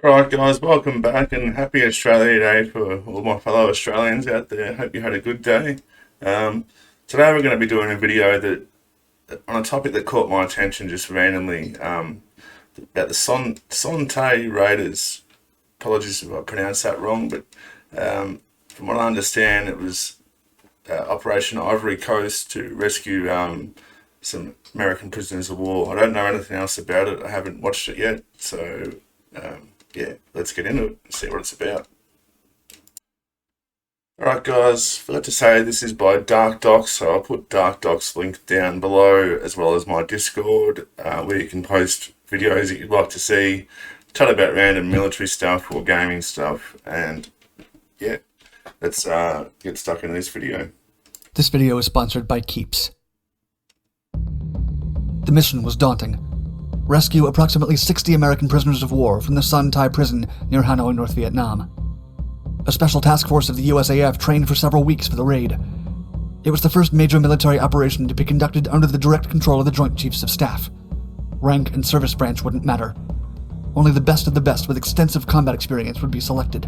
Right, guys, welcome back and happy Australia Day for all my fellow Australians out there. Hope you had a good day. Um, Today we're going to be doing a video that on a topic that caught my attention just randomly about the Son Tay Raiders. Apologies if I pronounced that wrong, but from what I understand, it was Operation Ivory Coast to rescue some American prisoners of war. I don't know anything else about it. I haven't watched it yet, so. Yeah, let's get into it and see what it's about. Alright guys, forgot to say this is by Dark Docs, so I'll put Dark Docs link down below as well as my Discord where you can post videos that you'd like to see, chat about random military stuff or gaming stuff, and yeah, let's get stuck into this video. This video is sponsored by Keeps. The mission was daunting. Rescue approximately 60 American prisoners of war from the Son Tay prison near Hanoi, North Vietnam. A special task force of the USAF trained for several weeks for the raid. It was the first major military operation to be conducted under the direct control of the Joint Chiefs of Staff. Rank and service branch wouldn't matter. Only the best of the best with extensive combat experience would be selected.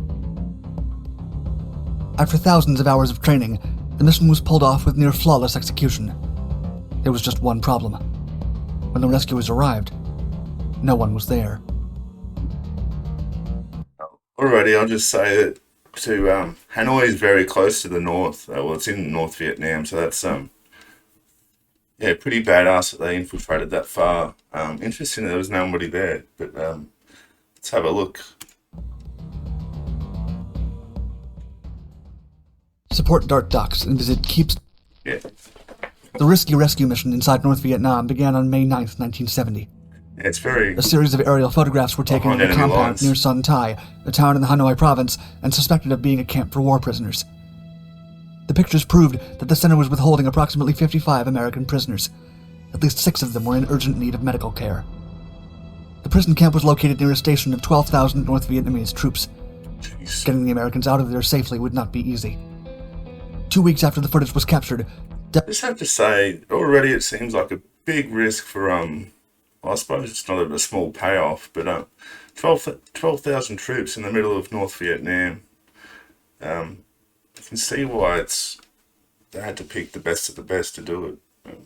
After thousands of hours of training, the mission was pulled off with near flawless execution. There was just one problem. When the rescuers arrived, no one was there. Already, I'll just say that Hanoi is very close to the north. Well, it's in North Vietnam, so that's yeah, pretty badass that they infiltrated that far. Interesting that there was nobody there, but let's have a look. Support Dark Docs and visit Keeps. Yeah, The risky rescue mission inside North Vietnam began on May 9th, 1970. it's very. A series of aerial photographs were taken of a enemy compound lines. near Son Tay, a town in the Hanoi province, and suspected of being a camp for war prisoners. The pictures proved that the center was withholding approximately 55 American prisoners. At least 6 of them were in urgent need of medical care. The prison camp was located near a station of 12,000 North Vietnamese troops. Jeez. Getting the Americans out of there safely would not be easy. 2 weeks after the footage was captured, I just have to say, already it seems like a big risk for well, I suppose it's not a small payoff, but 12,000 troops in the middle of North Vietnam. You can see why they had to pick the best of the best to do it.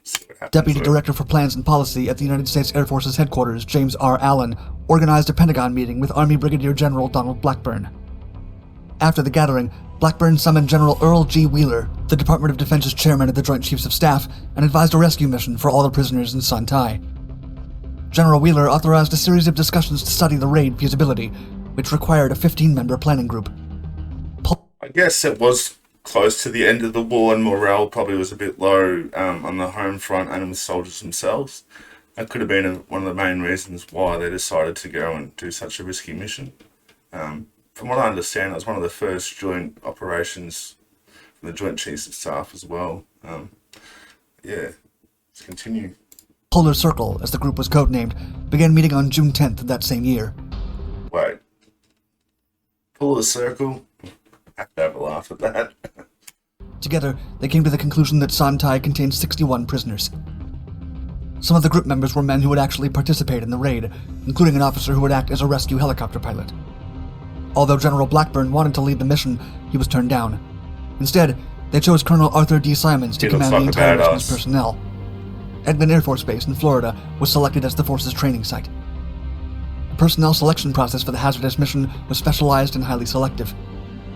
See what happens Deputy with it. Director for Plans and Policy at the United States Air Force's headquarters, James R. Allen, organized a Pentagon meeting with Army Brigadier General Donald Blackburn. After the gathering, Blackburn summoned General Earl G. Wheeler, the Department of Defense's chairman of the Joint Chiefs of Staff, and advised a rescue mission for all the prisoners in Son Tay. General Wheeler authorized a series of discussions to study the raid feasibility, which required a 15-member planning group. I guess it was close to the end of the war and morale probably was a bit low on the home front and the soldiers themselves. That could have been one of the main reasons why they decided to go and do such a risky mission. From what I understand, it was one of the first joint operations from the Joint Chiefs of Staff as well. Yeah, let's continue. Polar Circle, as the group was codenamed, began meeting on June 10th of that same year. Wait. Pull the circle. I have to have a laugh at that. Together, they came to the conclusion that Son Tay contained 61 prisoners. Some of the group members were men who would actually participate in the raid, including an officer who would act as a rescue helicopter pilot. Although General Blackburn wanted to lead the mission, he was turned down. Instead, they chose Colonel Arthur D. Simons to He looks command the like a entire badass. mission's personnel. Eglin Air Force Base in Florida was selected as the force's training site. The personnel selection process for the hazardous mission was specialized and highly selective.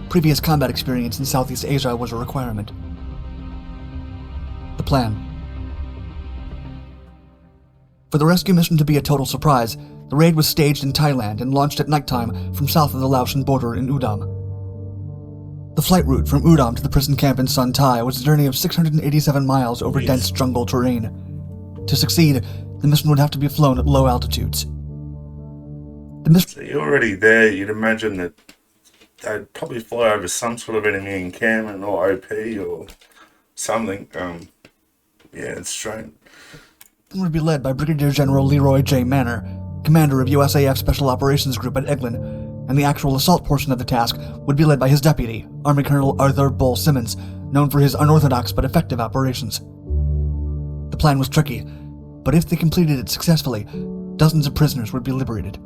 Previous combat experience in Southeast Asia was a requirement. The plan. For the rescue mission to be a total surprise, the raid was staged in Thailand and launched at nighttime from south of the Laotian border in Udom. The flight route from Udom to the prison camp in Son Tay was a journey of 687 miles over dense jungle terrain. To succeed, the mission would have to be flown at low altitudes. The mission So you're already there, you'd imagine that they'd probably fly over some sort of enemy encampment or OP or something. Yeah, it's strange. would be led by Brigadier General Leroy J. Manor, commander of USAF Special Operations Group at Eglin, and the actual assault portion of the task would be led by his deputy, Army Colonel Arthur Bull Simmons, known for his unorthodox but effective operations. The plan was tricky, but if they completed it successfully, dozens of prisoners would be liberated.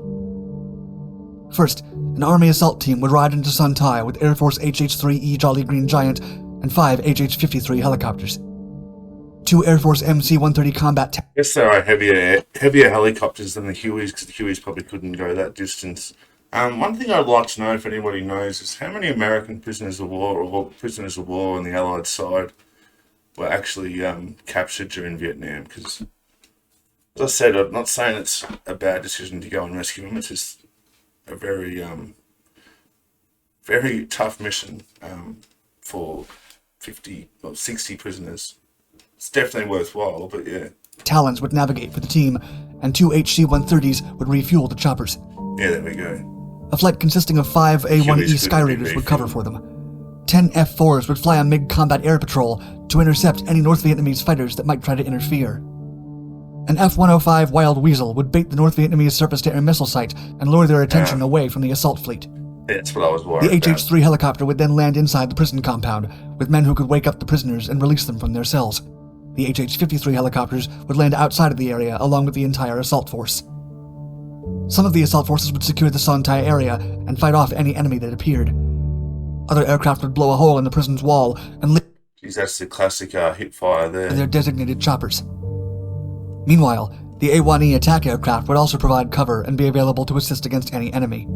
First, an Army assault team would ride into Son Tay with Air Force HH-3E Jolly Green Giant and 5 HH-53 helicopters. 2 Air Force MC-130 combat I guess there are heavier helicopters than the Hueys, because the Hueys probably couldn't go that distance. One thing I'd like to know, if anybody knows, is how many American prisoners of war or prisoners of war on the Allied side were actually captured during Vietnam. Because, as I said, I'm not saying it's a bad decision to go and rescue them. It's just a very, very tough mission for 50 or 60 prisoners. It's definitely worthwhile, but yeah. Talons would navigate for the team, and 2 HC-130s would refuel the choppers. Yeah, there we go. A flight consisting of 5 A-1E Skyraiders would cover for them. 10 F-4s would fly on MiG combat air patrol to intercept any North Vietnamese fighters that might try to interfere. An F-105 Wild Weasel would bait the North Vietnamese surface-to-air missile site and lure their attention away from the assault fleet. That's what I was worried The HH-3 helicopter would then land inside the prison compound, with men who could wake up the prisoners and release them from their cells. The HH-53 helicopters would land outside of the area along with the entire assault force. Some of the assault forces would secure the Son Tay area and fight off any enemy that appeared. Other aircraft would blow a hole in the prison's wall and leave Jeez, that's the classic hit fire there. their designated choppers. Meanwhile, the A-1E attack aircraft would also provide cover and be available to assist against any enemy.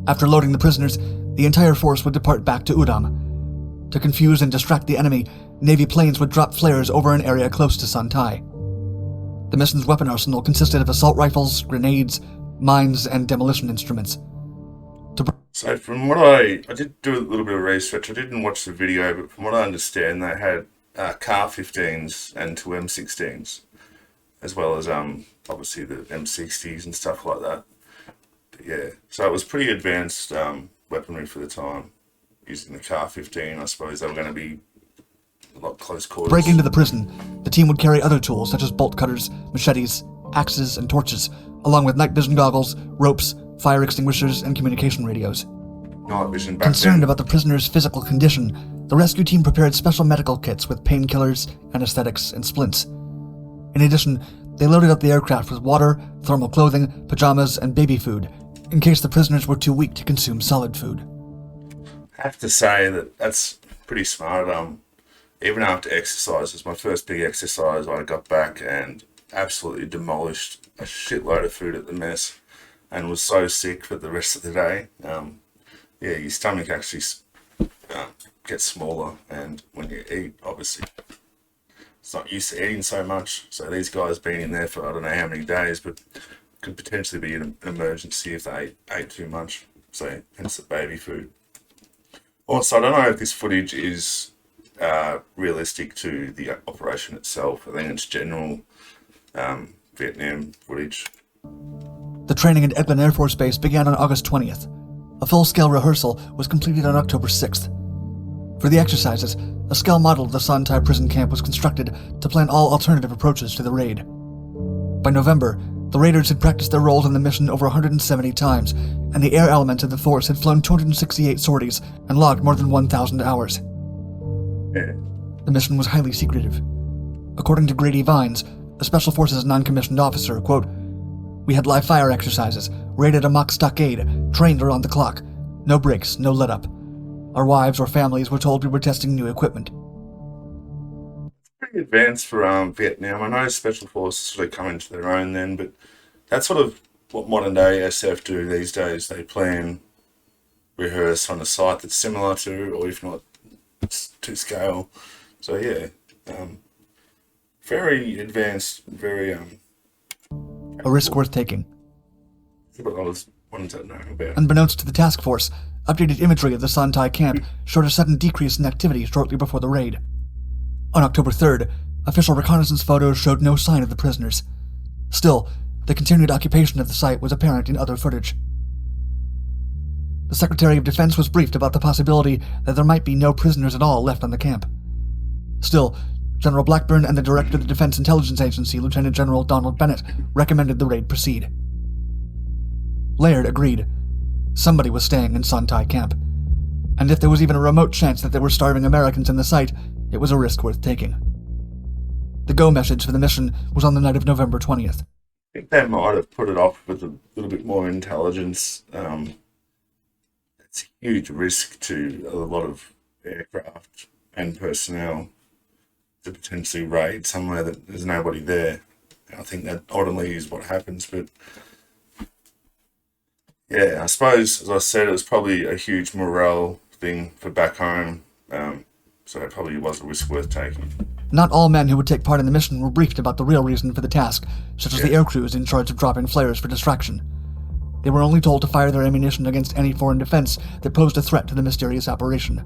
After loading the prisoners, the entire force would depart back to Udam. To confuse and distract the enemy, Navy planes would drop flares over an area close to Son Tay. The mission's weapon arsenal consisted of assault rifles, grenades, mines, and demolition instruments. So from what I did do a little bit of research. I didn't watch the video, but from what I understand, they had CAR-15s and 2 M16s, as well as obviously the M60s and stuff like that. But yeah, so it was pretty advanced weaponry for the time. Using the CAR-15, I suppose they were going to be a lot close quarters. Break into the prison, the team would carry other tools such as bolt cutters, machetes, axes, and torches, along with night vision goggles, ropes, fire extinguishers, and communication radios. Night vision back Concerned then. about the prisoner's physical condition, the rescue team prepared special medical kits with painkillers, anesthetics, and splints. In addition, they loaded up the aircraft with water, thermal clothing, pajamas, and baby food, in case the prisoners were too weak to consume solid food. I have to say that that's pretty smart. Even after exercises, my first big exercise, I got back and absolutely demolished a shitload of food at the mess, and was so sick for the rest of the day. Yeah, your stomach actually gets smaller, and when you eat, obviously, it's not used to eating so much. So these guys been in there for I don't know how many days, but could potentially be an emergency if they ate too much. So hence the baby food. Also, I don't know if this footage is realistic to the operation itself. I think it's general Vietnam footage. The training at Eglin Air Force Base began on August 20th. A full-scale rehearsal was completed on October 6th. For the exercises, a scale model of the Son Tay prison camp was constructed to plan all alternative approaches to the raid. By November, the raiders had practiced their roles in the mission over 170 times, and the air element of the force had flown 268 sorties and logged more than 1,000 hours. Yeah. The mission was highly secretive. According to Grady Vines, a Special Forces non-commissioned officer, quote, "We had live fire exercises, raided a mock stockade, trained around the clock. No breaks, no let-up. Our wives or families were told we were testing new equipment." Pretty advanced for Vietnam. I know Special Forces sort of come into their own then, but that's sort of what modern day SF do these days. They plan, rehearse on a site that's similar to, or if not, to scale. So yeah, very advanced, very A risk worth taking. that's what I was wanting to know about. Unbeknownst to the task force, updated imagery of the Son Tay camp showed a sudden decrease in activity shortly before the raid. On October 3rd, official reconnaissance photos showed no sign of the prisoners. Still, the continued occupation of the site was apparent in other footage. The Secretary of Defense was briefed about the possibility that there might be no prisoners at all left on the camp. Still, General Blackburn and the Director of the Defense Intelligence Agency, Lieutenant General Donald Bennett, recommended the raid proceed. Laird agreed. Somebody was staying in Son Tay camp, and if there was even a remote chance that there were starving Americans in the site, it was a risk worth taking. The go message for the mission was on the night of November 20th. think they might have put it off with a little bit more intelligence. It's a huge risk to a lot of aircraft and personnel to potentially raid somewhere that there's nobody there. I think that ultimately is what happens. But yeah, I suppose, as I said, it was probably a huge morale thing for back home. So it probably was a risk worth taking. Not all men who would take part in the mission were briefed about the real reason for the task, such as the air crews in charge of dropping flares for distraction. They were only told to fire their ammunition against any foreign defense that posed a threat to the mysterious operation.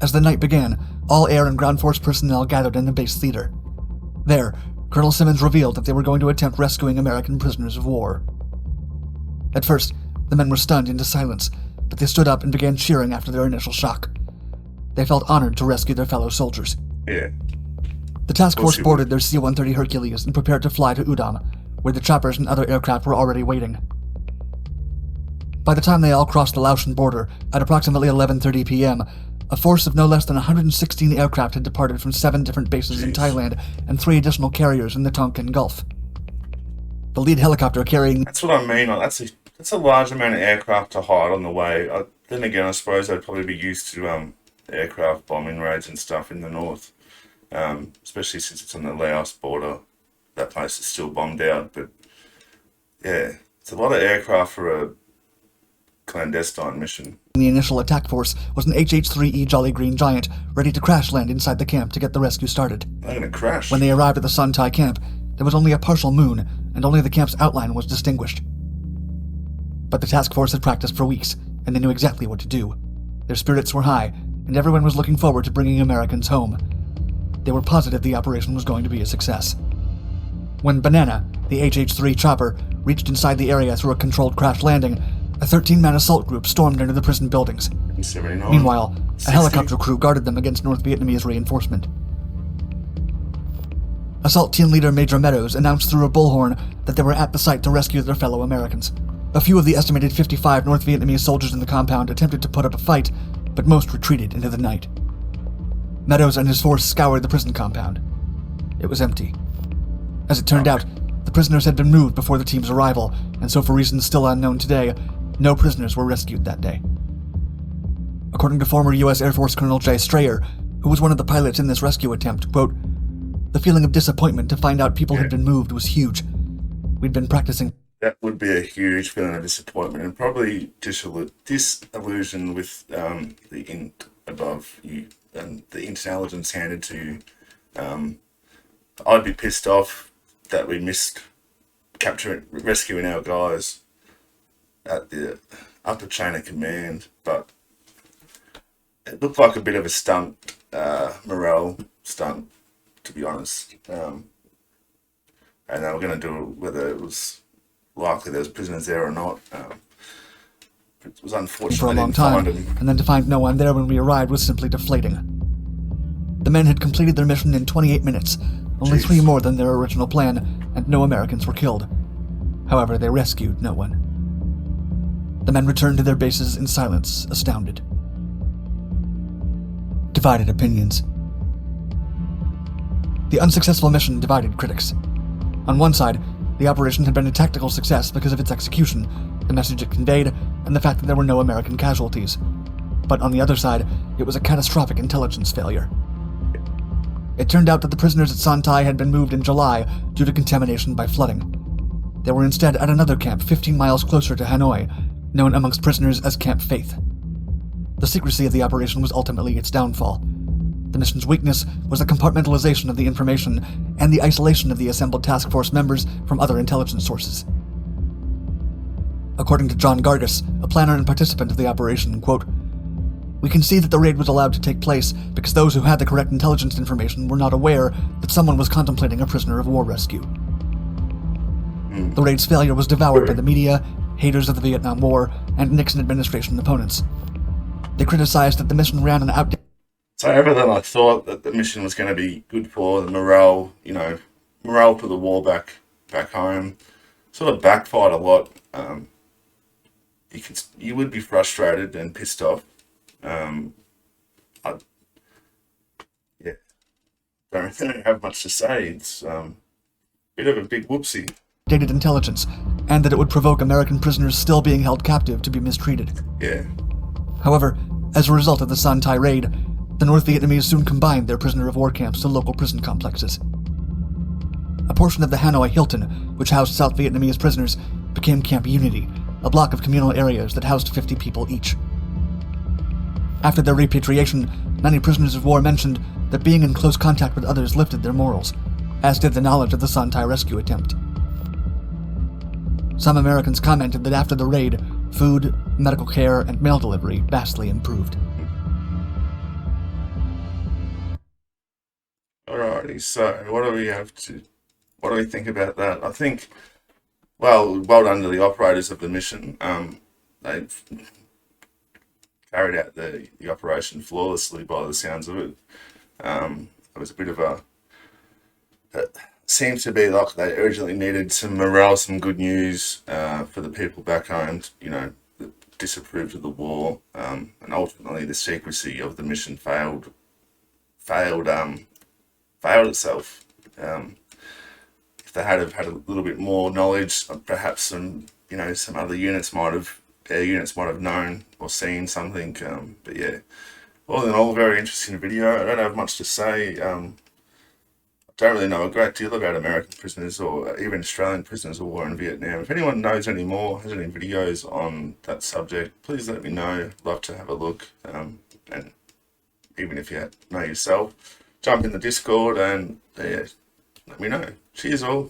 As the night began, all air and ground force personnel gathered in the base theater. There, Colonel Simmons revealed that they were going to attempt rescuing American prisoners of war. At first, the men were stunned into silence, but they stood up and began cheering after their initial shock. They felt honored to rescue their fellow soldiers. Yeah. The task force boarded their C-130 Hercules and prepared to fly to Udam, where the choppers and other aircraft were already waiting. By the time they all crossed the Laotian border, at approximately 11:30 p.m., a force of no less than 116 aircraft had departed from 7 different bases in Thailand and 3 additional carriers in the Tonkin Gulf. The lead helicopter carrying... That's what I mean. Like, that's a large amount of aircraft to hide on the way. Then again, I suppose they'd probably be used to aircraft bombing raids and stuff in the north, especially since it's on the Laos border. That place is still bombed out, but yeah, it's a lot of aircraft for a clandestine mission. The initial attack force was an HH-3E Jolly Green Giant, ready to crash land inside the camp to get the rescue started. They're going to crash. When they arrived at the Son Tay camp, there was only a partial moon, and only the camp's outline was distinguished. But the task force had practiced for weeks, and they knew exactly what to do. Their spirits were high, and everyone was looking forward to bringing Americans home. They were positive the operation was going to be a success. When Banana, the HH-3 chopper, reached inside the area through a controlled crash landing, a 13-man assault group stormed into the prison buildings. 79, Meanwhile, 60. a helicopter crew guarded them against North Vietnamese reinforcement. Assault Team Leader Major Meadows announced through a bullhorn that they were at the site to rescue their fellow Americans. A few of the estimated 55 North Vietnamese soldiers in the compound attempted to put up a fight, but most retreated into the night. Meadows and his force scoured the prison compound. It was empty. As it turned out, the prisoners had been moved before the team's arrival, and so for reasons still unknown today, no prisoners were rescued that day. According to former U.S. Air Force Colonel Jay Strayer, who was one of the pilots in this rescue attempt, quote, "The feeling of disappointment to find out people had been moved was huge. We'd been practicing..." That would be a huge feeling of disappointment and probably disillusion with the int above you and the intelligence handed to you. I'd be pissed off that we missed rescuing our guys at the upper chain of command, but it looked like a bit of a stunt, morale stunt, to be honest. And they were going to do it whether it was likely there was prisoners there or not. It was unfortunate for a long time, and then to find no one there when we arrived was simply deflating. The men had completed their mission in 28 minutes, only 3 more than their original plan, and no Americans were killed. However, they rescued no one. The men returned to their bases in silence, astounded. Divided opinions. The unsuccessful mission divided critics. On one side, the operation had been a tactical success because of its execution, the message it conveyed, and the fact that there were no American casualties. But on the other side, it was a catastrophic intelligence failure. It turned out that the prisoners at Son Tay had been moved in July due to contamination by flooding. They were instead at another camp 15 miles closer to Hanoi, known amongst prisoners as Camp Faith. The secrecy of the operation was ultimately its downfall. The mission's weakness was the compartmentalization of the information and the isolation of the assembled task force members from other intelligence sources. According to John Gargis, a planner and participant of the operation, quote, "We can see that the raid was allowed to take place because those who had the correct intelligence information were not aware that someone was contemplating a prisoner of war rescue. The raid's failure was devoured by the media, haters of the Vietnam War, and Nixon administration opponents. They criticized that the mission ran an outdated..." So everything I thought that the mission was going to be good for, the morale, morale for the war back home, sort of backfired a lot. You would be frustrated and pissed off. Don't have much to say. It's Bit of a big whoopsie. Dated intelligence, and that it would provoke American prisoners still being held captive to be mistreated. Yeah. However, as a result of the Son Tay raid, the North Vietnamese soon combined their prisoner of war camps to local prison complexes. A portion of the Hanoi Hilton, which housed South Vietnamese prisoners, became Camp Unity, a block of communal areas that housed 50 people each. After their repatriation, many prisoners of war mentioned that being in close contact with others lifted their morals, as did the knowledge of the Son Tay rescue attempt. Some Americans commented that after the raid, food, medical care, and mail delivery vastly improved. Alrighty, so what do we think about that? I think, well done to the operators of the mission. They've carried out the operation flawlessly by the sounds of it. It was a bit of it seems to be like they urgently needed some morale, some good news for the people back home, that disapproved of the war, and ultimately the secrecy of the mission failed itself. If they had a little bit more knowledge, perhaps some other units might have known or seen something. But yeah, all in all, very interesting video. I don't have much to say. I don't really know a great deal about American prisoners or even Australian prisoners of war in Vietnam. If anyone knows any more, has any videos on that subject, please let me know. I'd love to have a look. And even if you know yourself, jump in the Discord and let me know. Cheers all.